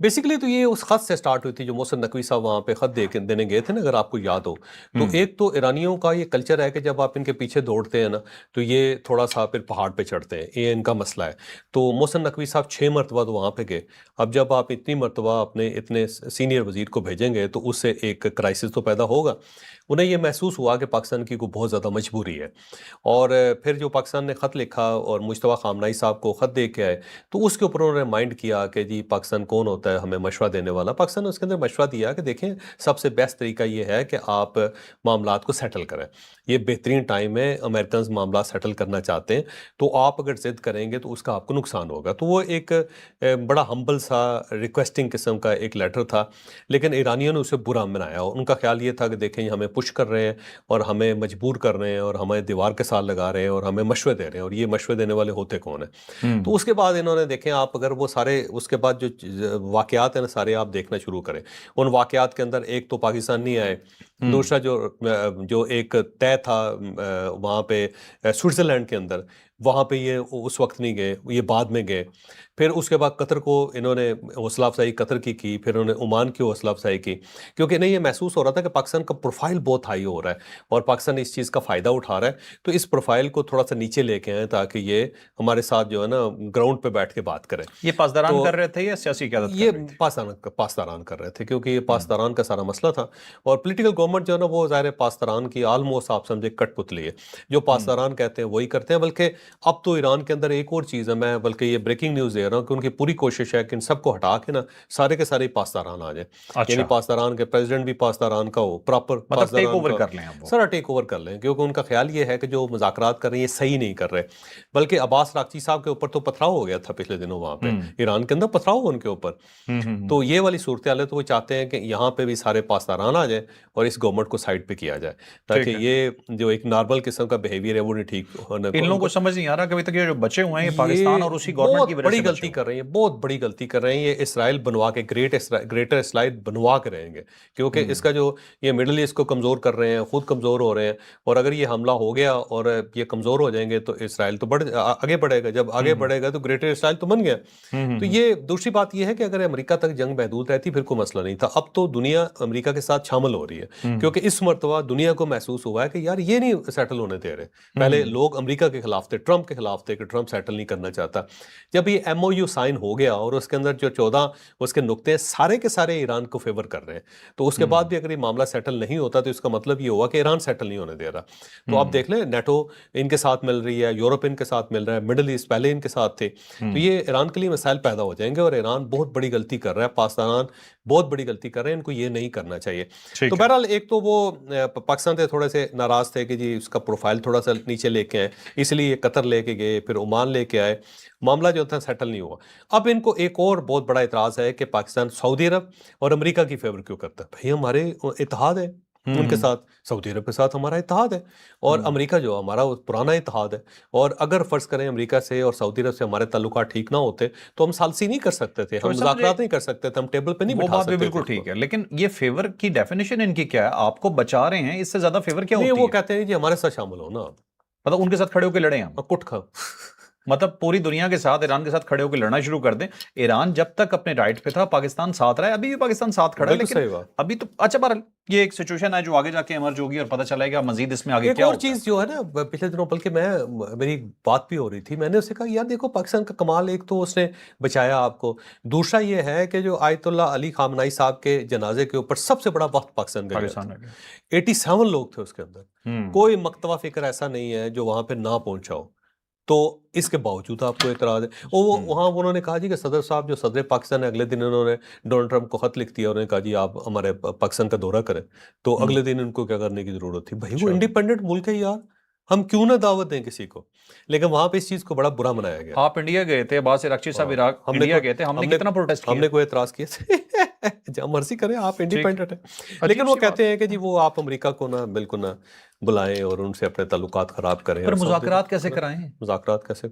Basically تو یہ اس خط سے سٹارٹ ہوئی تھی جو محسن نقوی صاحب وہاں پہ خط دینے گئے تھے نا، اگر آپ کو یاد ہو تو ایک تو ایرانیوں کا یہ کلچر ہے کہ جب آپ ان کے پیچھے دوڑتے ہیں نا تو یہ تھوڑا سا پھر پہاڑ پہ چڑھتے ہیں، یہ ان کا مسئلہ ہے. تو محسن نقوی صاحب 6 مرتبہ تو وہاں پہ گئے. اب جب آپ اتنی مرتبہ اپنے اتنے سینئر وزیر کو بھیجیں گے تو اس سے ایک کرائسس تو پیدا ہوگا. انہیں یہ محسوس ہوا کہ پاکستان کی کوئی بہت زیادہ مجبوری ہے، اور پھر جو پاکستان نے خط لکھا اور مجتبیٰ خامنہئی صاحب کو خط دے کے آئے تو اس کے اوپر انہوں نے مائنڈ کیا کہ جی پاکستان کون ہوتا ہے ہمیں مشورہ دینے والا. پاکستان نے اس کے اندر مشورہ دیا کہ دیکھیں سب سے بیسٹ طریقہ یہ ہے کہ آپ معاملات کو سیٹل کریں، یہ بہترین ٹائم ہے، امریکنز معاملات سیٹل کرنا چاہتے ہیں، تو آپ اگر ضد کریں گے تو اس کا آپ کو نقصان ہوگا. تو وہ ایک بڑا ہمبل سا ریکویسٹنگ قسم کا ایک لیٹر تھا، لیکن ایرانیوں نے اسے برا منایا. ان کا خیال یہ تھا کہ دیکھیں یہ ہمیں پش کر رہے ہیں اور ہمیں مجبور کر رہے ہیں اور ہمیں دیوار کے ساتھ لگا رہے ہیں اور ہمیں مشورے دے رہے ہیں، اور یہ مشورے دینے والے ہوتے کون ہیں. تو اس کے بعد انہوں نے دیکھیں آپ اگر وہ سارے اس کے بعد جو واقعات ہیں نا سارے آپ دیکھنا شروع کریں، ان واقعات کے اندر ایک تو پاکستان نہیں آئے، دوسرا جو ایک طے تھا وہاں پہ سوئٹزرلینڈ کے اندر، وہاں پہ یہ اس وقت نہیں گئے، یہ بعد میں گئے. پھر اس کے بعد قطر کو انہوں نے حوصلہ افزائی قطر کی پھر انہوں نے عمان کی حوصلہ افزائی کی، کیونکہ انہیں یہ محسوس ہو رہا تھا کہ پاکستان کا پروفائل بہت ہائی ہو رہا ہے اور پاکستان اس چیز کا فائدہ اٹھا رہا ہے. تو اس پروفائل کو تھوڑا سا نیچے لے کے آئیں تاکہ یہ ہمارے ساتھ جو ہے نا گراؤنڈ پہ بیٹھ کے بات کریں. یہ پاسداران کر رہے تھے یا سیاسی قیادت یہ پاسداران کر رہے تھے، کیونکہ یہ پاسداران کا سارا مسئلہ تھا. اور پولیٹیکل گورنمنٹ جو ہے نا وہ ظاہر پاسداران کی آلموسٹ آپ سمجھے کٹ پتلی ہے، جو پاسداران کہتے ہیں وہی کرتے ہیں. بلکہ اب تو ایران کے اندر ایک اور چیز ہے، میں بلکہ یہ بریکنگ نیوز دے رہا ہوں کہ ان کی پوری کوشش ہے کہ ان سب کو ہٹا کے نا سارے کے سارے پاسداران آ جائیں. یعنی پاسداران کے پریزیڈنٹ بھی پاسداران کا ہو، پراپر ٹیک اوور کر لیں، سارا ٹیک اوور کر لیں، کیونکہ ان کا خیال یہ ہے کہ جو مذاکرات کر رہے ہیں یہ صحیح نہیں کر رہے. بلکہ عباس راکچی صاحب کے اوپر تو پتھراؤ ہو گیا تھا پچھلے دنوں وہاں پہ ایران کے اندر، پتھراؤ ان کے اوپر. تو یہ والی صورتحال ہے، تو وہ چاہتے ہیں کہ یہاں پہ بھی سارے پاسداران آ جائیں اور اس گورنمنٹ کو سائڈ پہ کیا جائے تاکہ یہ جو ایک نارمل قسم کا بیہیویئر ہے وہ نہیں ٹھیک ہونا. ان لوگوں کو سمجھ نہیں آ رہا کہ ابھی تک یہ جو بچے ہوئے ہیں یہ پاکستان اور اسی گورنمنٹ کی وجہ سے بڑی غلطی کر رہے ہیں، بہت بڑی غلطی کر رہے ہیں. یہ اسرائیل بنوا کے گریٹر اسرائیل بنوا کے رہیں گے، کیونکہ اس کا جو یہ مڈل ایسٹ کو کمزور کر رہے ہیں، خود کمزور ہو رہے ہیں. اور اگر یہ حملہ ہو گیا اور یہ کمزور ہو جائیں گے تو اسرائیل تو آگے بڑھے گا، جب آگے بڑھے گا تو گریٹر اسرائیل تو بن گیا. تو یہ دوسری بات یہ ہے کہ اگر امریکہ تک جنگ محدود رہتی پھر کوئی مسئلہ نہیں تھا. اب تو دنیا امریکہ کے ساتھ شامل ہو رہی ہے، کیونکہ اس مرتبہ دنیا کو محسوس ہوا ہے کہ یار یہ نہیں سیٹل ہونے دے رہے. پہلے لوگ امریکہ کے خلاف تھے، ٹرمپ کے خلاف تھے کہ ٹرمپ سیٹل نہیں کرنا چاہتا. جب یہ ایم او یو سائن ہو گیا اور اس کے اندر جو 14 اس کے نقطے سارے کے سارے ایران کو فیور کر رہے ہیں، تو اس کے بعد بھی اگر یہ معاملہ سیٹل نہیں ہوتا تو اس کا مطلب یہ ہوا کہ ایران سیٹل نہیں ہونے دے رہا. تو آپ دیکھ لیں نیٹو ان کے ساتھ مل رہی ہے، یورپ ان کے ساتھ مل رہا ہے، مڈل ایسٹ پہلے ان کے ساتھ تھے. تو یہ ایران کے لیے مسائل پیدا ہو جائیں گے اور ایران بہت بڑی غلطی کر رہا ہے، پاکستان بہت بڑی غلطی کر رہے ہیں، ان کو یہ نہیں کرنا چاہیے. تو بہرحال ایک تو وہ پاکستان سے تھوڑے سے ناراض تھے کہ جی اس کا پروفائل تھوڑا سا نیچے لے کے آئے، اس لیے یہ قطر لے کے گئے، پھر عمان لے کے آئے، معاملہ جو تھا سیٹل نہیں ہوا. اب ان کو ایک اور بہت بڑا اعتراض ہے کہ پاکستان سعودی عرب اور امریکہ کی فیور کیوں کرتا ہے. بھائی ہمارے اتحاد ہے ان کے ساتھ، سعودی عرب کے ساتھ ہمارا اتحاد ہے، اور امریکہ جو ہمارا پرانا اتحاد ہے. اور اگر فرض کریں امریکہ سے اور سعودی عرب سے ہمارے تعلقات ٹھیک نہ ہوتے تو ہم ثالثی نہیں کر سکتے تھے، ہم مذاکرات نہیں کر سکتے تھے، ہم ٹیبل پہ نہیں بٹھا سکتے تھے. بالکل ٹھیک ہے، لیکن یہ فیور کی ڈیفینیشن ان کی کیا ہے؟ آپ کو بچا رہے ہیں، اس سے زیادہ فیور کیا ہوتی ہے؟ وہ کہتے ہیں جی ہمارے ساتھ شامل ہو نا، مطلب ان کے ساتھ کھڑے ہو کے لڑیں ہم، کٹ کھا مطلب پوری دنیا کے ساتھ ایران کے ساتھ کھڑے ہو کے لڑنا شروع کر دیں. ایران جب تک اپنے رائٹ پہ تھا پاکستان ساتھ رہا ہے، ابھی بھی پاکستان ساتھ کھڑا ہے، لیکن ابھی تو اچھا بہرحال یہ ایک سچویشن ہے جو آگے جا کے ایمرج ہوگی اور پتہ چلے گا مزید اس میں آگے کیا ہوتا ہے. ایک اور چیز جو ہے نا پچھلے دنوں بلکہ میری بات بھی ہو رہی تھی، میں نے اسے کہا یار دیکھو پاکستان کا کمال ایک تو اس نے بچایا آپ کو، دوسرا یہ ہے کہ جو آیت اللہ علی خامنہئی صاحب کے جنازے کے اوپر سب سے بڑا وقت پاکستان کا 87 لوگ تھے اس کے اندر، کوئی مکتبہ فکر ایسا نہیں ہے جو وہاں پہ نہ پہنچا ہو. تو اس کے باوجود آپ کو اعتراض ہے. وہاں انہوں نے کہا جی کہ صدر صاحب جو صدر پاکستان ہے، اگلے دن انہوں نے ڈونلڈ ٹرمپ کو خط لکھ دیا، انہوں نے کہا جی آپ ہمارے پاکستان کا دورہ کریں. تو اگلے دن ان کو کیا کرنے کی ضرورت تھی؟ بھائی وہ انڈیپینڈنٹ ملک ہے یار، ہم کیوں نہ دعوت دیں کسی کو. لیکن وہاں پہ اس چیز کو بڑا برا منایا گیا. آپ انڈیا گئے تھے، عباس راکچی صاحب انڈیا گئے تھے، ہم نے کتنا پروٹیسٹ کیا، ہم نے کوئی اعتراض کیا جب مرضی کریں، آپ انڈیپینڈنٹ ہیں. لیکن وہ کہتے ہیں کہ جی وہ آپ امریکہ کو نہ بالکل نہ بلائیں اور ان سے اپنے تعلقات خراب کریں. پھر مذاکرات کیسے کرائیں؟ مذاکرات کیسے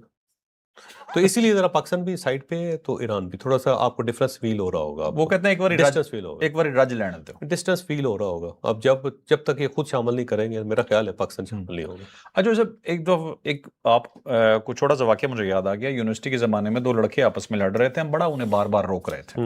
تو اسی لیے ذرا پاکستان بھی سائڈ پہ ہے تو ایران بھی تھوڑا سا آپ کو ڈفرنس فیل ہو رہا ہوگا. وہ کہتے ہیں ڈسٹنس فیل ہوگا, ایک بار رج لینے دو. ڈسٹنس فیل ہو رہا ہوگا. اب جب تک یہ خود شامل نہیں کریں گے, میرا خیال ہے پاکستان شامل نہیں ہوگا. اچھا صاحب, ایک آپ کو چھوٹا سا واقعہ مجھے یاد آ گیا. یونیورسٹی کے زمانے میں دو لڑکے آپس میں لڑ رہے تھے, ہم بڑا انہیں بار بار روک رہے تھے.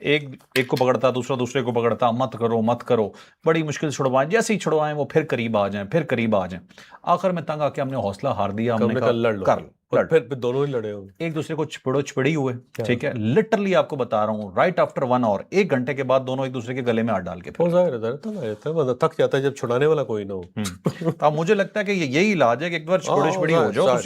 ایک کو پکڑتا, دوسرا دوسرے کو پکڑتا, مت کرو, بڑی مشکل چھڑوائیں, جیسے ہی چھڑوائیں وہ پھر قریب آ جائیں. آخر میں تنگ آ کے ہم نے حوصلہ ہار دیا, ہم نے کہا کر لو. پھر دونوں ہی لڑے ہوئے, ایک دوسرے کو چھپڑی ہوئے. ٹھیک ہے, لٹرلی آپ کو بتا رہا ہوں, رائٹ آفٹر 1 hour, 1 گھنٹے کے بعد دونوں ایک دوسرے کے گلے میں ہاتھ ڈال کے تھک جاتا ہے جب چھڑانے والا کوئی نہ ہو. اب مجھے لگتا ہے کہ یہی علاج ہے کہ ایک بار چھپڑی ہو جاؤ,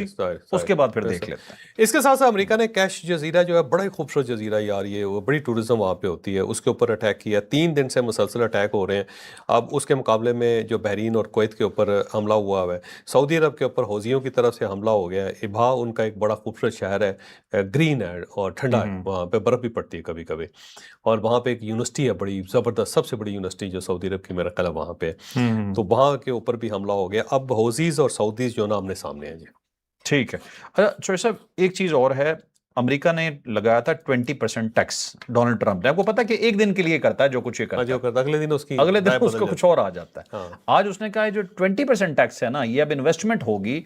اس کے بعد پھر دیکھ لیتے ہیں. اس کے ساتھ ساتھ امریکہ نے کیش جزیرہ جو ہے بڑا ہی خوبصورت جزیرہ یار, یہ وہ بڑی ٹورزم وہاں پہ ہوتی ہے, اس کے اوپر اٹیک کیا. 3 دن سے مسلسل اٹیک ہو رہے ہیں. اب اس کے مقابلے میں جو بحرین اور کویت کے اوپر حملہ ہوا ہے, سعودی عرب کے اوپر حوثیوں کی طرف سے حملہ ہو گیا ہے. ابھا ان کا ایک بڑا خوبصورت شہر ہے, گرین ہے اور ٹھنڈا ہے, وہاں پہ برف بھی پڑتی ہے کبھی کبھی. اور وہاں پہ ایک یونیورسٹی ہے بڑی زبردست, سب سے بڑی یونیورسٹی جو سعودی عرب کی میرا خیال ہے وہاں پہ, تو وہاں کے اوپر بھی حملہ ہو گیا. اب حوثیز اور سعودیز جو نا آمنے سامنے ہیں جی. ٹھیک ہے. اچھا چوہے صاحب, ایک چیز اور ہے, امریکہ نے لگایا تھا 20% ٹیکس ڈونلڈ ٹرمپ نے. آپ کو پتا کہ ایک دن کے لیے کرتا ہے جو کچھ یہ کرتا ہے, اگلے دن اس کو کچھ اور آ جاتا ہے. آج اس نے کہا جو 20% ٹیکس ہے نا, یہ اب انویسٹمنٹ ہوگی,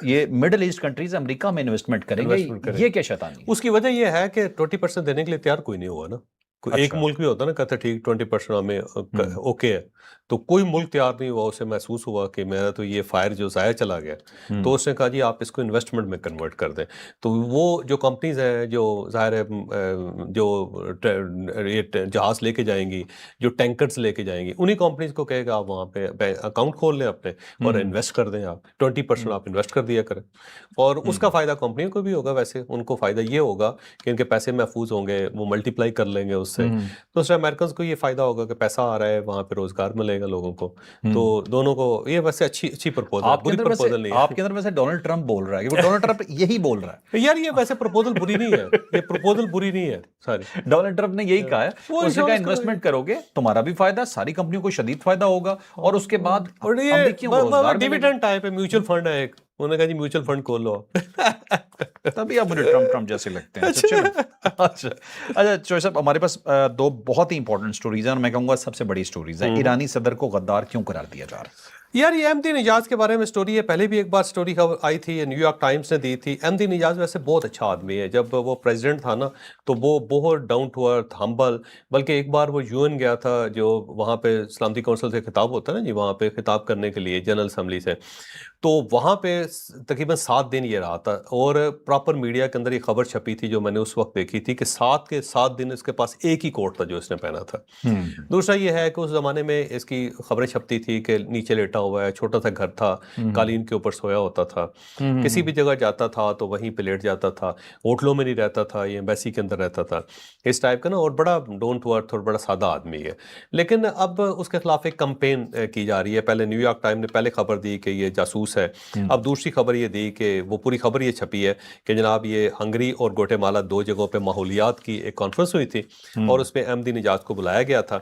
یہ مڈل ایسٹ کنٹریز امریکہ میں انویسٹمنٹ کریں گے. یہ کیا شیطانی ہے؟ اس کی وجہ یہ ہے کہ 20% دینے کے لیے تیار کوئی نہیں ہوا نا. ایک ملک بھی ہوتا نا کہتا ٹھیک 20% ہمیں اوکے ہے, تو کوئی ملک تیار نہیں ہوا. اسے محسوس ہوا کہ میرا تو یہ فائر جو ضائع چلا گیا, تو اس نے کہا جی آپ اس کو انویسٹمنٹ میں کنورٹ کر دیں. تو وہ جو کمپنیز ہیں جو ظاہر ہے جو جہاز لے کے جائیں گی, جو ٹینکرز لے کے جائیں گی, انہی کمپنیز کو کہے گا آپ وہاں پہ اکاؤنٹ کھول لیں اپنے اور انویسٹ کر دیں. آپ 20% آپ انویسٹ کر دیا کریں, اور اس کا فائدہ کمپنیوں کو بھی ہوگا. ویسے ان کو فائدہ یہ ہوگا کہ ان کے پیسے محفوظ ہوں گے, وہ ملٹیپلائی کر لیں گے اس سے. تو اس امریکنز کو یہ فائدہ ہوگا کہ پیسہ آ رہا ہے, وہاں پہ روزگار ملے گا لوگوں کو. تو دونوں کو یہ ویسے اچھی پرپوزل, بری پرپوزل نہیں ہے. آپ کے اندر ویسے ڈونلڈ ٹرمپ بول رہا ہے کہ ڈونلڈ ٹرمپ یہی بول رہا ہے یار, یہ ویسے پرپوزل بری نہیں ہے, یہ پرپوزل بری نہیں ہے ساری. ڈونلڈ ٹرمپ نے یہی کہا ہے, اس نے کہا انویسٹمنٹ کرو گے تمہارا بھی فائدہ, ساری کمپنیوں کو شدید فائدہ ہوگا, اور اس کے بعد ڈیویڈنڈ ٹائپ ہے, میوچل فنڈ ہے ایک. انہوں نے کہا جی میوچل فنڈ کھول لو. تبھی آپ مجھے ٹرمپ جیسے لگتے ہیں. اچھا چوہے صاحب, ہمارے پاس 2 بہت ہی امپورٹنٹ سٹوریز ہیں, اور میں کہوں گا سب سے بڑی سٹوریز ہیں. ایرانی صدر کو غدار کیوں قرار دیا جا رہا ہے؟ یار یہ احمدی نژاد کے بارے میں سٹوری ہے, پہلے بھی ایک بار سٹوری آئی تھی, نیو یارک ٹائمز نے دی تھی. احمدی نژاد ویسے بہت اچھا آدمی ہے. جب وہ پریزیڈنٹ تھا نا تو وہ بہت ڈاؤن ٹو ارتھ, ہمبل. بلکہ ایک بار وہ UN گیا تھا, جو وہاں پہ سلامتی کونسل سے خطاب ہوتا ہے نا جی, وہاں پہ خطاب کرنے کے لیے جنرل اسمبلی سے. تو وہاں پہ تقریباً 7 دن یہ رہا تھا, اور پراپر میڈیا کے اندر یہ خبر چھپی تھی جو میں نے اس وقت دیکھی تھی کہ 7 کے 7 دن اس کے پاس ایک ہی کوٹ تھا جو اس نے پہنا تھا. دوسرا یہ ہے کہ اس زمانے میں اس کی خبریں چھپتی تھی کہ نیچے لیٹا ہوا ہے, چھوٹا سا گھر تھا, قالین کے اوپر سویا ہوتا تھا, کسی بھی جگہ جاتا تھا تو وہیں پہ لیٹ جاتا تھا, ہوٹلوں میں نہیں رہتا تھا, یہ ایمبیسی کے اندر رہتا تھا, اس ٹائپ کا نا, اور بڑا ڈاؤن ٹو ارتھ اور بڑا سادہ آدمی ہے. لیکن اب اس کے خلاف ایک کمپین کی جا رہی ہے. پہلے نیو یارک ٹائم نے پہلے خبر دی کہ یہ جاسوس ہے, اب دوسری خبر یہ دی کہ وہ پوری خبر یہ چھپی ہے کہ جناب یہ ہنگری اور گوٹے مالا 2 جگہوں پہ ماحولیات کی ایک کانفرنس ہوئی تھی, اور اس میں احمدی نژاد کو بلایا گیا تھا,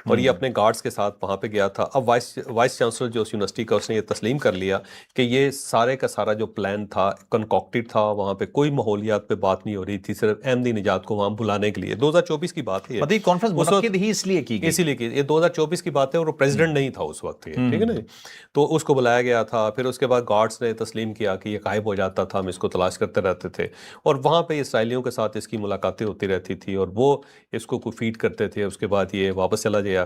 اور یہ اپنے گارڈز کے ساتھ وہاں پہ گیا تھا. اب وائس چانسلر جو اس یونیورسٹی کا, اس نے یہ تسلیم کر لیا کہ یہ سارے کا سارا جو پلان تھا کنکاکٹڈ تھا, وہاں پہ کوئی ماحولیات پہ بات نہیں ہو رہی تھی, صرف احمدی نژاد کو وہاں بلانے کے لیے. 2024 کی بات ہے, کانفرنس منعقد ہی اس لیے کی گئی, اسی لیے کی, یہ 2024 کی بات ہے, اور وہ پریزیڈنٹ نہیں تھا اس وقت, ٹھیک ہے نا. تو اس کو بلایا گیا تھا. پھر اس کے بعد گارڈز نے تسلیم کیا کہ یہ غائب ہو جاتا تھا, ہم اس کو تلاش کرتے رہتے تھے, اور وہاں پہ اسرائیلیوں کے ساتھ اس کی ملاقاتیں ہوتی رہتی تھی, اور وہ اس کو فیڈ کرتے تھے. اس کے بعد یہ واپس چلا گیا,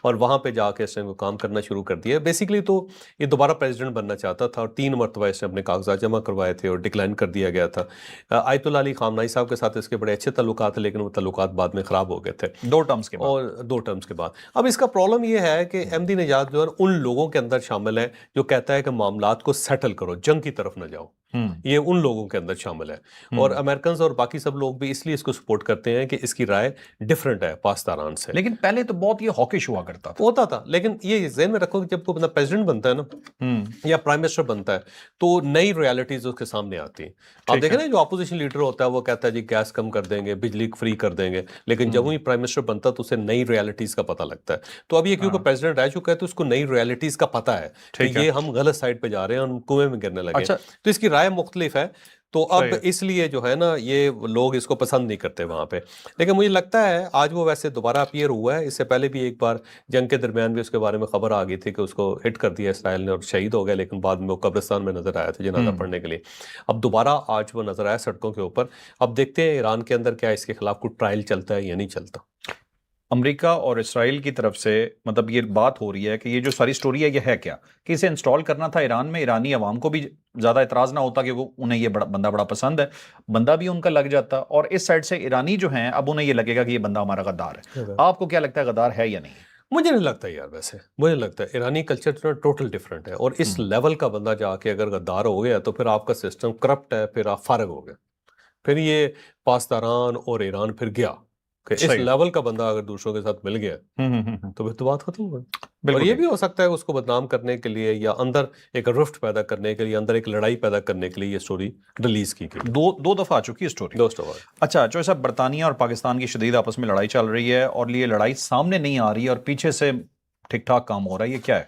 اور وہاں پہ جا کے اس نے کام کرنا شروع کر دیا. بیسیکلی تو یہ دوبارہ پریزیڈنٹ بننا چاہتا تھا, اور 3 مرتبہ اس نے اپنے کاغذات جمع کروائے تھے اور ڈکلائن کر دیا گیا تھا. آیت اللہ علی خامنائی صاحب کے ساتھ اس کے بڑے اچھے تعلقات ہیں, لیکن وہ تعلقات بعد میں خراب ہو گئے تھے 2 ٹرمز کے بعد, اور 2 ٹرمز کے بعد. اب اس کا پرابلم یہ ہے کہ احمدی نژاد جو ہے ان لوگوں کے اندر شامل ہے جو کہتا ہے کہ معاملات کو سیٹل کرو, جنگ کی طرف نہ جاؤ. یہ ان لوگوں کے اندر شامل ہے, اور امریکنز اور باقی سب لوگ بھی اس لیے اس کو سپورٹ کرتے ہیں کہ اس کی رائے ڈیفرنٹ ہے پاسداران سے. لیکن پہلے تو بہت یہ ہاکش ہوا کرتا تھا. لیکن یہ ذہن میں رکھو کہ جب کوئی بندہ پریزیڈنٹ بنتا ہے نا, یا پرائم منسٹر بنتا ہے, تو نئی ریالٹیز اس کے سامنے آتی ہیں. آپ دیکھیں نا, جو اپوزیشن لیڈر ہوتا ہے وہ کہتا ہے جی گیس کم کر دیں گے, بجلی فری کر دیں گے, لیکن جب وہی پرائم منسٹر بنتا ہے تو اسے نئی ریالٹیز کا پتہ لگتا ہے. تو اب یہ کیونکہ پریزیڈنٹ رہ چکا ہے تو اس کو نئی ریالٹیز کا پتہ ہے کہ یہ ہم غلط سائڈ پہ جا رہے ہیں, ہم کنویں میں گرنے لگے. تو اس کی رائے مختلف ہے. تو اب اس لیے جو ہے نا یہ لوگ اس کو پسند نہیں کرتے وہاں پہ. لیکن مجھے لگتا ہے آج وہ ویسے دوبارہ اپیئر ہوا ہے. اس سے پہلے بھی ایک بار جنگ کے درمیان بھی اس کے بارے میں خبر آ گئی تھی کہ اس کو ہٹ کر دیا اسرائیل نے اور شہید ہو گیا, لیکن بعد میں وہ قبرستان میں نظر آیا تھا جنازہ پڑھنے کے لیے. اب دوبارہ آج وہ نظر آیا سڑکوں کے اوپر. اب دیکھتے ہیں ایران کے اندر کیا اس کے خلاف کوئی ٹرائل چلتا ہے یا نہیں چلتا. امریکہ اور اسرائیل کی طرف سے مطلب یہ بات ہو رہی ہے کہ یہ جو ساری سٹوری ہے یہ ہے کیا کہ اسے انسٹال کرنا تھا ایران میں, ایرانی عوام کو بھی زیادہ اعتراض نہ ہوتا کہ وہ انہیں یہ بندہ بڑا پسند ہے, بندہ بھی ان کا لگ جاتا, اور اس سائڈ سے ایرانی جو ہیں اب انہیں یہ لگے گا کہ یہ بندہ ہمارا غدار ہے. آپ کو کیا لگتا ہے غدار ہے یا نہیں؟ مجھے نہیں لگتا یار, ویسے مجھے لگتا ہے ایرانی کلچر ٹوٹل ڈفرینٹ ہے, اور اس لیول کا بندہ جا کے اگر غدار ہو گیا تو پھر آپ کا سسٹم کرپٹ ہے, پھر آپ فارغ ہو گئے. پھر یہ پاسداران اور ایران پھر گیا کہ اس لیول کا بندہ اگر دوسروں کے ساتھ مل گیا تو پھر تو بات ختم ہو گئی. اور یہ بھی ہو سکتا ہے اس کو بدنام کرنے کے لیے یا اندر ایک رفٹ پیدا کرنے کے لیے, اندر ایک لڑائی پیدا کرنے کے لیے یہ سٹوری ریلیز کی گئی. دو دفعہ آ چکی ہے سٹوری. اچھا جو صاحب برطانیہ اور پاکستان کی شدید آپس میں لڑائی چل رہی ہے اور یہ لڑائی سامنے نہیں آ رہی ہے اور پیچھے سے ٹھیک ٹھاک کام ہو رہا ہے, یہ کیا ہے؟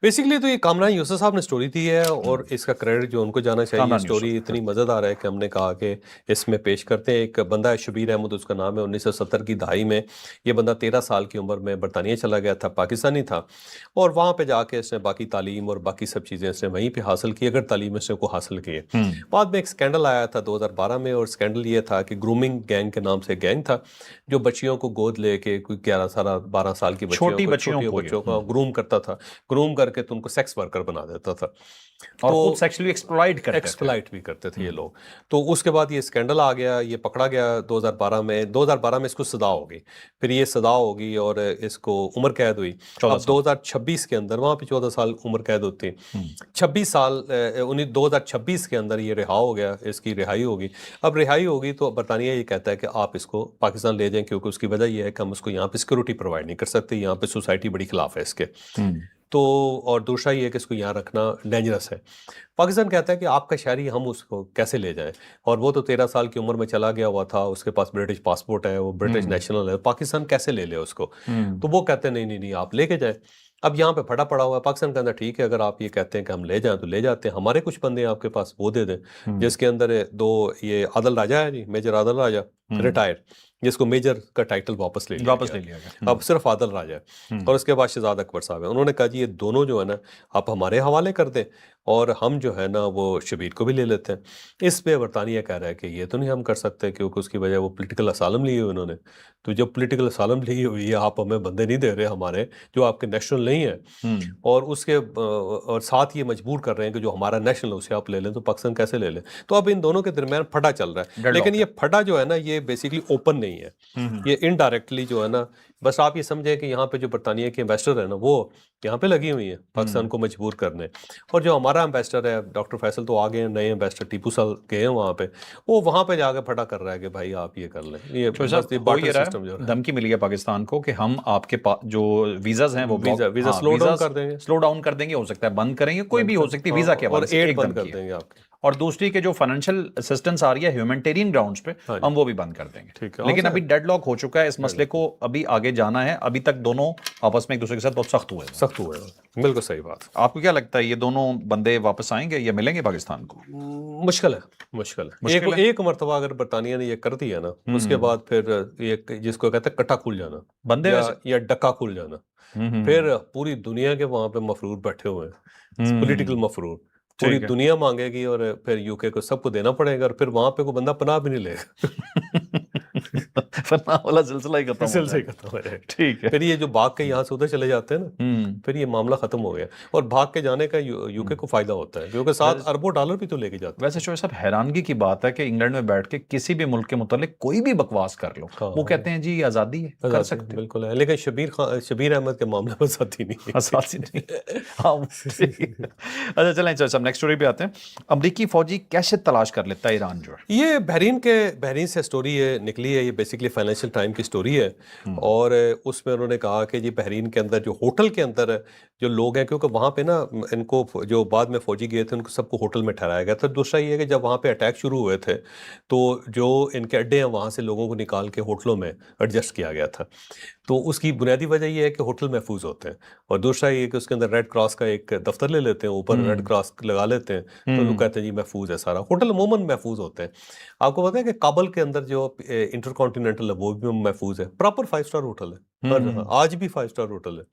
بیسیکلی تو یہ کامران یوسف صاحب نے سٹوری دی ہے اور اس کا کریڈٹ جو ان کو جانا چاہیے. سٹوری اتنی مزیدار ہے کہ ہم نے کہا کہ اس میں پیش کرتے ہیں. ایک بندہ ہے شبیر احمد اس کا نام ہے. 1970 کی دہائی میں یہ بندہ 13 سال کی عمر میں برطانیہ چلا گیا تھا, پاکستانی تھا, اور وہاں پہ جا کے اس نے باقی تعلیم اور باقی سب چیزیں اس نے وہیں پہ حاصل کی, اگر تعلیم اس نے کو حاصل کی ہے. بعد میں ایک سکینڈل آیا تھا 2012 میں, اور سکینڈل یہ تھا کہ گرومنگ گینگ کے نام سے گینگ تھا جو بچیوں کو گود لے کے کوئی 11 سال 12 سال کی بچیوں کو گروم کرتا تھا, گروم کر کے تو ان کو سیکس ورکر بنا دیتا تھا اور خود سیکسولی ایکسپلائٹ بھی کرتے تھے یہ لوگ. تو اس کے بعد یہ اسکینڈل آ گیا, یہ پکڑا گیا 2012 میں اس کو سزا ہو گئی, پھر یہ سزا ہوگی اور اس کو عمر قید ہوئی. اب 2026 کے اندر, وہاں پہ 14 سال عمر قید ہوتی, 2026 کے اندر یہ رہا ہو گیا, اس کی رہائی ہوگی. اب رہائی ہوگی تو برطانیہ یہ کہتا ہے کہ آپ اس کو پاکستان لے جائیں, کیونکہ اس کی وجہ یہ ہے کہ ہم اس کو یہاں پہ سیکورٹی پرووائڈ نہیں کر سکتے, یہاں پہ سوسائٹی بڑی خلاف ہے اس کے. تو اور دوسرا یہ کہ اس کو یہاں رکھنا ڈینجرس ہے. پاکستان کہتا ہے کہ آپ کا شہری ہم اس کو کیسے لے جائیں, اور وہ تو 13 سال کی عمر میں چلا گیا ہوا تھا, اس کے پاس برٹش پاسپورٹ ہے, وہ برٹش نیشنل ہے, پاکستان کیسے لے لے اس کو. تو وہ کہتے ہیں نہیں آپ لے کے جائیں. اب یہاں پہ پھٹا پڑا ہوا ہے. پاکستان کے اندر ٹھیک ہے, اگر آپ یہ کہتے ہیں کہ ہم لے جائیں تو لے جاتے ہیں, ہمارے کچھ بندے آپ کے پاس وہ دے دیں, جس کے اندر 2 یہ عادل راجہ ہے جی, میجر عادل راجہ ریٹائر, جس کو میجر کا ٹائٹل واپس لے لیا گیا. اب صرف عادل راجہ ہے, اور اس کے بعد شہزاد اکبر صاحب ہیں. انہوں نے کہا جی یہ دونوں جو ہے نا آپ ہمارے حوالے کر دیں, اور ہم جو ہے نا وہ شبیر کو بھی لے لیتے ہیں. اس پہ برطانیہ کہہ رہا ہے کہ یہ تو نہیں ہم کر سکتے, کیونکہ اس کی وجہ وہ پولیٹیکل اسالم لیے ہوئے انہوں نے. تو جب پولیٹیکل اسالم لی ہوئی ہے, آپ ہمیں بندے نہیں دے رہے ہمارے جو آپ کے نیشنل نہیں ہیں, اور اس کے اور ساتھ یہ مجبور کر رہے ہیں کہ جو ہمارا نیشنل اسے آپ لے لیں, تو پاکستان کیسے لے لیں. تو اب ان دونوں کے درمیان پھٹا چل رہا ہے. لیکن یہ پھٹا جو ہے نا یہ بیسیکلی اوپن نہیں ہے, یہ انڈائریکٹلی جو ہے نا, بس آپ یہ سمجھیں کہ یہاں پہ جو برطانیہ کے ایمبیسڈر ہیں نا وہ یہاں پہ لگی ہوئی ہیں پاکستان کو مجبور کرنے. اور جو ہمارا ایمبیسڈر ہے ڈاکٹر فیصل تو آگے ہیں, نئے ایمبیسڈر ٹیپو صاحب گئے ہیں وہاں پہ, وہ وہاں پہ جا کے پھٹا کر رہا ہے کہ بھائی آپ یہ کر لیں. یہ دھمکی ملی ہے پاکستان کو کہ ہم آپ کے جو ویزاز ہیں وہ ویزا سلو ڈاؤن کر دیں گے, ہو سکتا ہے بند کریں گے, کوئی بھی ہو سکتی ہے ویزا کے اور ایڈ بند کر دیں گے آپ کے, اور دوسری کے جو فائنینشیل اسسٹنس آ رہی ہے ہیومینٹیرین گراؤنڈز پہ ہم وہ بھی بند کر دیں گے. لیکن ابھی ڈیڈ لاک ہو چکا ہے اس مسئلے کو, ابھی آگے جانا ہے. ابھی تک دونوں آپس میں ایک دوسرے کے ساتھ بہت سخت ہوئے. بالکل صحیح بات. آپ کو کیا لگتا ہے یہ دونوں بندے واپس آئیں گے یا ملیں گے پاکستان کو؟ مشکل ہے. ایک مرتبہ اگر برطانیہ نے یہ کر دیا نا, اس کے بعد پھر جس کو کہتے ہیں کٹا کھل جانا بندے یا ڈکا کھل جانا, پھر پوری دنیا کے وہاں پہ مفرور بیٹھے ہوئے ہیں, پولیٹیکل مفرور, پوری دنیا مانگے گی, اور پھر یو کے کو سب کو دینا پڑے گا, اور پھر وہاں پہ کوئی بندہ پناہ بھی نہیں لے گا. پناہ والا سلسلہ ہی ختم ہو جائے. ٹھیک ہے. پھر یہ جو بھاگ کے یہاں سے ادھر چلے جاتے ہیں نا, پھر یہ معاملہ ختم ہو گیا, اور بھاگ کے جانے کا یو کے کو فائدہ ہوتا ہے, کیونکہ 7 اربوں ڈالر بھی تو لے کے جاتے ہیں. ویسے شعیب صاحب حیرانگی کی بات ہے کہ انگلینڈ میں بیٹھ کے کسی بھی ملک کے متعلق کوئی بھی بکواس کر لو, وہ کہتے ہیں جی آزادی ہے, کر سکتے. بالکل ہے, لیکن شبیر احمد کے معاملے میں آزادی نہیں. اچھا چلیں صاحب نیکسٹ اسٹوری پہ آتے ہیں. امریکی فوجی کیسے تلاش کر لیتا ہے ایران جو ہے؟ یہ بحرین سے اسٹوری نکلی ہے. یہ بیسکلی فائنینشیل ٹائم کی اسٹوری ہے, اور اس میں انہوں نے کہا کہ جی بحرین کے اندر جو ہوٹل کے اندر جو لوگ ہیں, کیونکہ وہاں پہ نا ان کو جو بعد میں فوجی گئے تھے ان کو سب کو ہوٹل میں ٹھہرایا گیا تھا. دوسرا یہ ہے کہ جب وہاں پہ اٹیک شروع ہوئے تھے تو جو ان کے اڈے ہیں وہاں سے لوگوں کو نکال کے ہوٹلوں میں ایڈجسٹ کیا گیا تھا. تو اس کی بنیادی وجہ یہ ہے کہ ہوٹل محفوظ ہوتے ہیں، اور دوسرا یہ کہ اس کے اندر ریڈ کراس کا ایک دفتر لے لیتے ہیں، اوپر ریڈ کراس لگا لیتے ہیں، تو وہ کہتے ہیں جی محفوظ ہے سارا۔ ہوٹل عموماً محفوظ ہوتے ہیں۔ آپ کو پتہ ہے کہ کابل کے اندر جو انٹر کانٹیننٹل ہے وہ بھی محفوظ ہے، پراپر 5 اسٹار ہوٹل ہے، آج بھی 5 اسٹار ہوٹل ہے،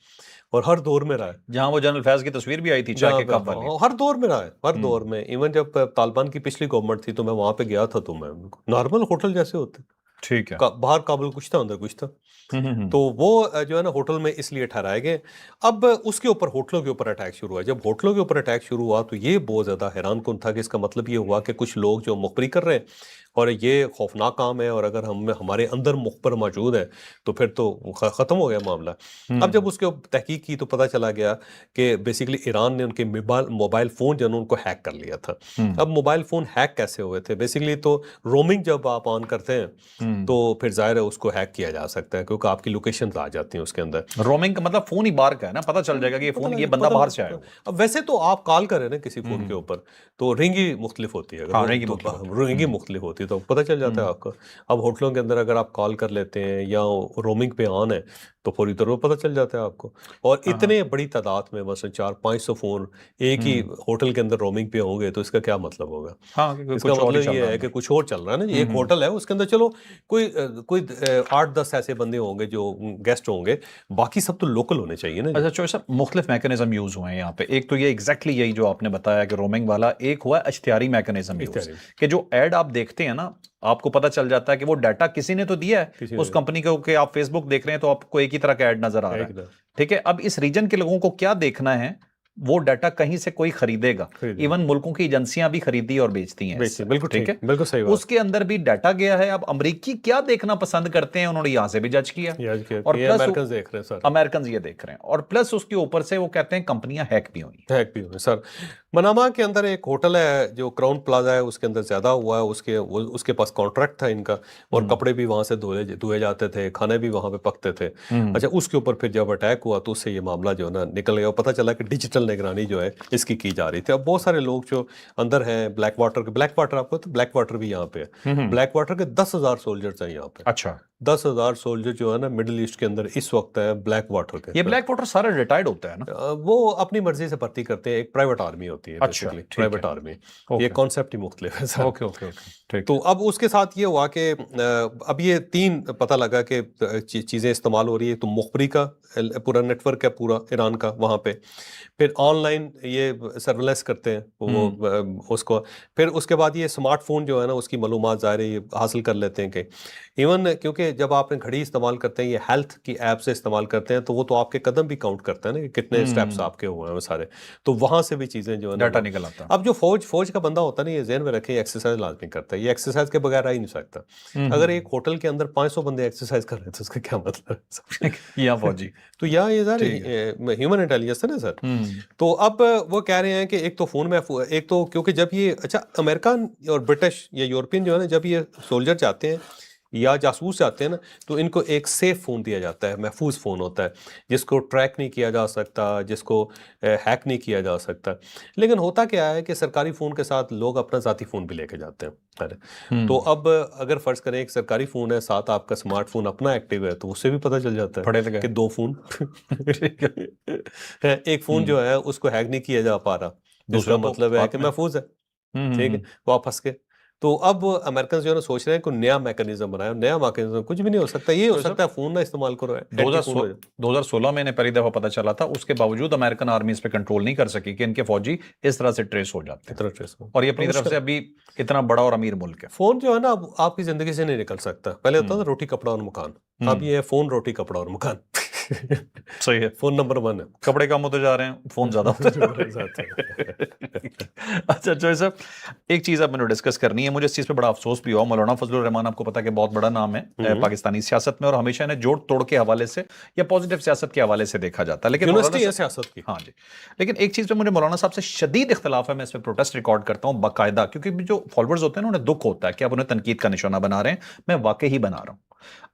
اور ہر دور میں رہا ہے، جہاں وہ جنرل فیض کی تصویر بھی آئی تھی چائے کے کپ والی، ہر دور میں رہا ہے، ہر دور میں۔ ایون جب طالبان کی پچھلی گورنمنٹ تھی تو میں وہاں پہ گیا تھا، تو میں نارمل ہوٹل جیسے ہوتے، ٹھیک ہے۔ باہر کابل کچھ تھا، اندر کچھ تھا، تو وہ جو ہے نا ہوٹل میں اس لیے ٹھہرائے گئے۔ اب اس کے اوپر ہوٹلوں کے اوپر اٹیک شروع ہوا۔ جب ہوٹلوں کے اوپر اٹیک شروع ہوا تو یہ بہت زیادہ حیران کن تھا کہ اس کا مطلب یہ ہوا کہ کچھ لوگ جو مخبری کر رہے ہیں، اور یہ خوفناک کام ہے، اور اگر ہمارے اندر مخبر موجود ہے تو پھر تو ختم ہو گیا معاملہ۔ اب جب اس کے تحقیق کی تو پتہ چلا گیا کہ بیسیکلی ایران نے ان کے موبائل فون جو ہے ان کو ہیک کر لیا تھا۔ اب موبائل فون ہیک کیسے ہوئے تھے؟ بیسیکلی تو رومنگ جب آپ آن کرتے ہیں تو پھر ظاہر ہے اس کو ہیک کیا جا سکتا ہے، کیونکہ آپ کی لوکیشنز آ جاتی ہیں اس کے اندر۔ رومنگ کا مطلب فون ہی باہر کا ہے نا، پتہ چل جائے گا کہ یہ فون، یہ بندہ باہر سے آیا ہوا۔ اب ویسے تو آپ کال کریں نا کسی فون کے اوپر تو رنگ ہی مختلف ہوتی ہے، رنگ ہی مختلف ہوتی ہے، تو پتہ چل جاتا ہے آپ کو۔ اب ہوٹلوں کے اندر اگر آپ کال کر لیتے ہیں یا رومنگ پہ آن ہے تو فوری طور پر پتہ چل جاتا ہے آپ کو۔ اور اتنے بڑی تعداد میں مثلا 400-500 فون ایک ہی ہوٹل کے اندر رومنگ پہ ہوں گے تو اس کا کیا مطلب ہوگا؟ اس کا مطلب یہ ہے کہ کچھ اور چل رہا ہے نا جی۔ ایک ہوٹل ہے، اس کے اندر چلو کوئی 8-10 ایسے بندے ہوں گے جو گیسٹ ہوں گے، باقی سب تو لوکل ہونے چاہیے نا۔ اچھا چوہے صاحب، مختلف میکانزم یوز ہوئے ہیں یہاں پہ۔ ایک تو یہ ایگزیکٹلی یہی جو آپ نے بتایا کہ رومنگ والا، ایک ہوا اشتہاری میکانزم یوز، کہ جو ایڈ آپ دیکھتے ہیں نا، آپ کو پتہ چل جاتا ہے کہ وہ ڈیٹا کسی نے تو دیا ہے اس کمپنی کو، کہ آپ فیس بک دیکھ رہے ہیں تو آپ کو ایک ہی طرح کا ایڈ نظر آ رہا ہے، ٹھیک ہے۔ اب اس ریجن کے لوگوں کو کیا دیکھنا ہے؟ وہ ڈیٹا کہیں سے کوئی خریدے گا، ایون ملکوں کی ایجنسیاں بھی خریدی اور بیچتی ہیں، بالکل ٹھیک ہے، بالکل صحیح بات۔ اس کے اندر بھی ڈیٹا گیا ہے۔ اب امریکی کیا دیکھنا پسند کرتے ہیں، انہوں نے یہاں سے بھی جج کیا، اور امریکنز دیکھ رہے ہیں سر، امریکنز یہ دیکھ رہے ہیں، اور پلس اس کے اوپر سے وہ کہتے ہیں کمپنیاں ہیک بھی ہوئی سر۔ منامہ کے اندر ایک ہوٹل ہے جو کراؤن پلازا ہے، اس کے اندر زیادہ ہوا ہے، اس کے پاس کانٹریکٹ تھا ان کا، اور کپڑے بھی وہاں سے دھوئے جاتے تھے، کھانے بھی وہاں پہ پکتے تھے۔ اچھا، اس کے اوپر پھر جب اٹیک ہوا تو اس سے یہ معاملہ جو ہے نا نکل گیا، اور پتہ چلا کہ ڈیجیٹل نگرانی جو ہے اس کی جا رہی تھی۔ اب بہت سارے لوگ جو اندر ہیں بلیک واٹر آپ کو تو بلیک واٹر بھی یہاں پہ ہے، بلیک واٹر کے 10,000 سولجرز ہیں یہاں پہ۔ اچھا، 10,000 سولجر جو ہے نا مڈل ایسٹ کے اندر اس وقت ہے بلیک واٹر کے۔ یہ بلیک واٹر سارا ریٹائرڈ ہوتا ہے نا؟ وہ اپنی مرضی سے بھرتی کرتے ہیں، ایک پرائیویٹ آرمی ہوتی ہے، بیسیکلی پرائیویٹ آرمی۔ یہ کانسیپٹ ہی مختلف ہے سر۔ تو اب اس کے ساتھ یہ ہوا کہ اب یہ 3 پتہ لگا کہ چیزیں استعمال ہو رہی ہے، تو مخبری کا پورا نیٹ ورک ہے پورا ایران کا وہاں پہ، پھر آن لائن یہ سرویلنس کرتے ہیں وہ اس کو، پھر اس کے بعد یہ اسمارٹ فون جو ہے نا اس کی معلومات ظاہر ہے یہ حاصل کر لیتے ہیں، کہ ایون کیونکہ جب آپ نے گھڑی استعمال کرتے ہیں، یہ ہیلتھ کی ایپ سے استعمال کرتے ہیں، تو وہ تو آپ کے قدم بھی کاؤنٹ کرتا ہے نا کہ کتنے اسٹیپس آپ کے ہوئے ہیں وہ سارے، تو وہاں سے بھی چیزیں جو ہے ڈیٹا نکل آتا ہے۔ اب جو فوج کا بندہ ہوتا ہے نا، یہ ذہن میں رکھے یہ ایکسرسائز لازمی کرتا ہے، یہ ایکسرسائز کے بغیر آ ہی نہیں سکتا۔ اگر ایک ہوٹل کے اندر 500 بندے ایکسرسائز کر رہے ہیں تو اس کا کیا مطلب ہے؟ یہاں فوجی تو یہاں یہ ظاہر ہیومن انٹیلیجنس ہے نا سر۔ تو اب وہ کہہ رہے ہیں کہ ایک تو فون میں، ایک تو کیونکہ جب یہ اچھا امریکن اور برٹش یا یورپین جو ہے نا، جب یہ سولجر جاتے ہیں یا جاسوس جاتے ہیں نا، تو ان کو ایک سیف فون دیا جاتا ہے، محفوظ فون ہوتا ہے، جس کو ٹریک نہیں کیا جا سکتا، جس کو ہیک نہیں کیا جا سکتا۔ لیکن ہوتا کیا ہے کہ سرکاری فون کے ساتھ لوگ اپنا ذاتی فون بھی لے کے جاتے ہیں، تو اب اگر فرض کریں ایک سرکاری فون ہے، ساتھ آپ کا اسمارٹ فون اپنا ایکٹیو ہے، تو اس سے بھی پتہ چل جاتا ہے کہ 2 فون ایک فون جو ہے اس کو ہیک نہیں کیا جا پا رہا، دوسرا مطلب ہے کہ محفوظ ہے، ٹھیک ہے، وہ پھنس کے۔ تو اب امریکن جو ہے نا سوچ رہے ہیں کہ نیا میکانزم بنایا، نیا میکانزم کچھ بھی نہیں ہو سکتا، یہ ہو سکتا ہے فون نہ استعمال کرو۔ 2016 میں انہیں پہلی دفعہ پتہ چلا تھا، اس کے باوجود امریکن آرمی اس پہ کنٹرول نہیں کر سکی کہ ان کے فوجی اس طرح سے ٹریس ہو جاتے ہیں، اور یہ اپنی طرف سے ابھی اتنا بڑا اور امیر ملک ہے۔ فون جو ہے نا اب آپ کی زندگی سے نہیں نکل سکتا، پہلے ہوتا تھا روٹی کپڑا اور مکان، اب یہ ہے فون روٹی کپڑا اور مکان۔ صحیح ہے، فون نمبر 1 ہے، کپڑے کم ہوتے جا رہے ہیں، فون زیادہ ہوتے جا رہے ہیں۔ اچھا چوہے صاحب، ایک چیز اب میں نے ڈسکس کرنی ہے، مجھے اس چیز پہ بڑا افسوس بھی ہوا۔ مولانا فضل الرحمان آپ کو پتا کہ بہت بڑا نام ہے پاکستانی سیاست میں، اور ہمیشہ انہیں جوڑ توڑ کے حوالے سے یا پوزیٹیو سیاست کے حوالے سے دیکھا جاتا ہے، لیکن یونیورسٹی ہے سیاست کی۔ ہاں جی، لیکن ایک چیز پہ مجھے مولانا صاحب سے شدید اختلاف ہے، میں اس پہ پروٹیسٹ ریکارڈ کرتا ہوں باقاعدہ، کیونکہ جو فالوورز ہوتے ہیں انہیں دکھ ہوتا ہے کہ آپ انہیں تنقید کا نشانہ بنا رہے ہیں، میں واقعی ہی بنا رہا ہوں۔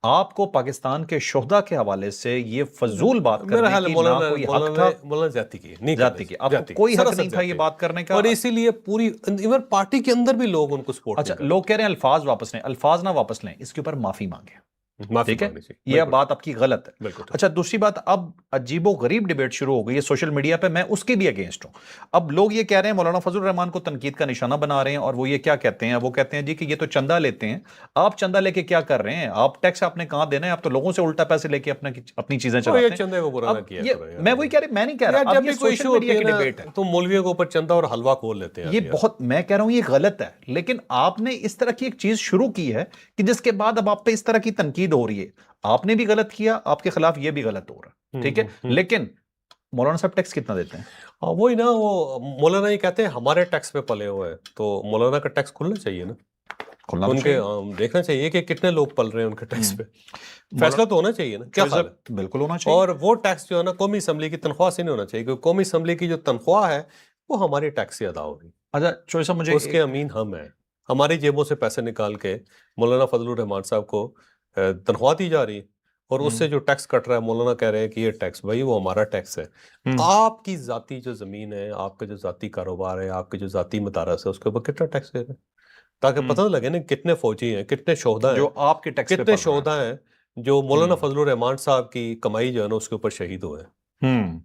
آپ کو پاکستان کے شہداء کے حوالے سے یہ فضول بات کرنے کی نہ کوئی حق تھا، مولانا زیادتی کی، آپ کو کوئی حق نہیں تھا یہ بات کرنے کا، اور اسی لیے پوری ایون پارٹی کے اندر بھی لوگ ان کو سپورٹ۔ اچھا، لوگ کہہ رہے ہیں الفاظ واپس لیں، الفاظ نہ واپس لیں، اس کے اوپر معافی مانگیں، معافی ٹھیک ہے، مانگنی چاہیے، یہ بالکل بات آپ کی غلط ہے. بالکل ٹھیک۔ اچھا دوسری بات، اب عجیب و غریب ڈیبیٹ شروع ہو گئی ہے سوشل میڈیا پہ، میں اس کے بھی اگینسٹ ہوں. اب لوگ یہ کہہ رہے ہیں مولانا فضل الرحمان کو تنقید کا نشانہ بنا رہے ہیں، اور وہ یہ کیا کہتے ہیں، وہ کہتے ہیں جی کہ یہ تو چندہ لیتے ہیں. آپ چندہ لے کے کیا کر رہے ہیں؟ آپ ٹیکس آپ نے کہاں دینا ہے؟ آپ تو لوگوں سے الٹا پیسے لے کے اپنی چیزیں تو یہ چلاتے ہیں. چندے کو برا نہ اب کیا یہ کرو یار، میں وہی کہہ رہا، میں نہیں کہہ یار رہا، جب اب یہ بھی کوئی سوشل ایشو میڈیا ہوتی ہے کی نا ڈیبیٹ ہے. تو مولویوں کے اوپر چندہ اور حلوہ کھول لیتے ہیں یہ یار۔ بہت، میں کہہ رہا ہوں یہ غلط ہے، لیکن آپ نے اس طرح کی ایک چیز شروع کی ہے کہ جس کے بعد اب آپ پہ اس طرح کی تنقید ہو رہی ہے. آپ نے بھی غلط کیا، آپ کے خلاف یہ بھی غلط ہو رہا ہے، ٹھیک ہے. لیکن مولانا صاحب ٹیکس کتنا دیتے ہیں؟ وہی نا، وہ مولانا یہ کہتے ہیں ہمارے ٹیکس پہ پلے ہوئے ہیں، تو مولانا کا ٹیکس کھلنا چاہیے نا، کھلنا ان کے چاہیے. دیکھنا چاہیے کہ کتنے لوگ پل رہے ہیں ان کے ٹیکس پہ، فیصلہ تو ہونا چاہیے نا، کیا خیال ہے؟ بالکل ہونا چاہیے. اور وہ ٹیکس جو ہے نا قومی اسمبلی کی تنخواہ سے نہیں ہونا چاہیے، کیونکہ قومی اسمبلی کی جو تنخواہ ہے وہ ہمارے ٹیکس سے ادا ہوگی، اچھا چوہدری صاحب مجھے اس کے امین ہم ہیں، ہماری جیبوں سے پیسے نکال کے مولانا فضل الرحمان صاحب کو تنخواہ دی جا رہی ہے، اور اس سے جو ٹیکس کٹ رہا ہے مولانا کہہ رہے ہیں کہ یہ ٹیکس بھائی وہ ہمارا ٹیکس ہے. آپ کی ذاتی جو زمین ہے، آپ کا جو ذاتی کاروبار ہے، آپ کے جو ذاتی مدارس ہے، اس کے اوپر کتنا ٹیکس دے رہے ہیں، تاکہ پتہ لگے نا کتنے فوجی ہیں، کتنے شہداء ہیں، جو آپ کے ٹیکس پہ کتنے پڑ رہا ہے. شہداء ہیں جو مولانا فضل الرحمان صاحب کی کمائی جو ہے نا اس کے اوپر شہید ہوئے ہیں.